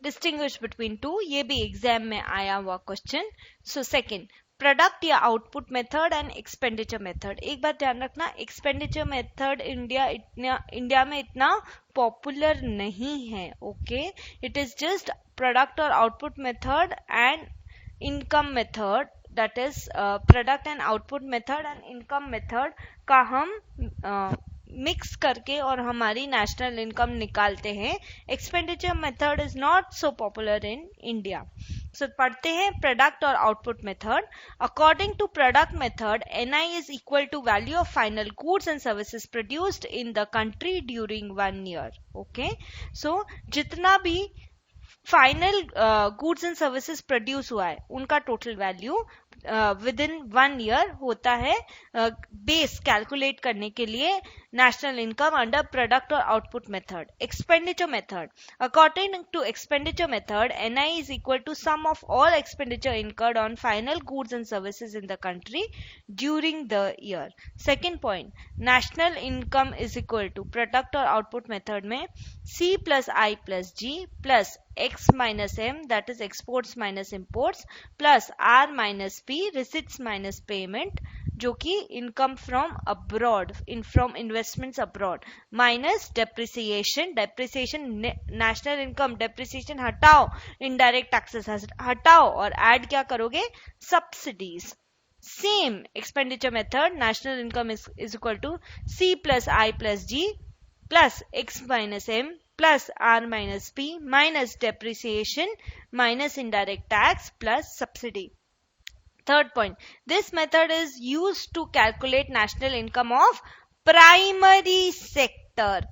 Distinguish between two, ये भी exam में आया हुआ क्वेश्चन. सो सेकंड, प्रोडक्ट या output method and expenditure method. एक बात ध्यान रखना, एक्सपेंडिचर मेथड इंडिया में इतना पॉपुलर नहीं है. Okay, it is just product और output method and income method, that is product and output method and income method का हम मिक्स करके और हमारी नेशनल इनकम निकालते हैं. Expenditure method is not so popular in India. So पढ़ते हैं प्रोडक्ट और output method. According to product method, NI is equal to value of final goods and services produced in the country during 1 year. Okay, so जितना भी final goods and services produce हुआ है उनका total value with in 1 year होता है base calculate करने के लिए नेशनल इनकम अंडर प्रोडक्ट और output method. Expenditure method, according to expenditure method, NI is equal to sum of all expenditure incurred on final goods and services in the country during the year. Second point, national income is equal to product और output method में C plus I plus G plus X minus M, that is exports minus imports, plus R minus P, receipts minus payment, जो कि income from abroad, from investments abroad, minus depreciation. Depreciation national income, depreciation हटाओ, indirect taxes हटाओ और add क्या करोगे, subsidies. Same expenditure method, national income is equal to C plus I plus G plus X minus M plus R minus P minus depreciation minus indirect tax plus subsidy. Third point, this method is used to calculate national income of primary sector.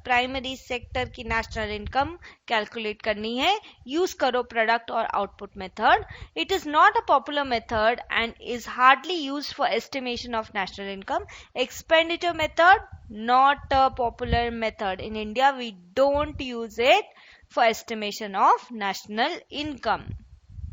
Primary sector की national income calculate करनी है. Use करो product और output method. It is not a popular method and is hardly used for estimation of national income. Expenditure method, not a popular method in India. We don't use it for estimation of national income.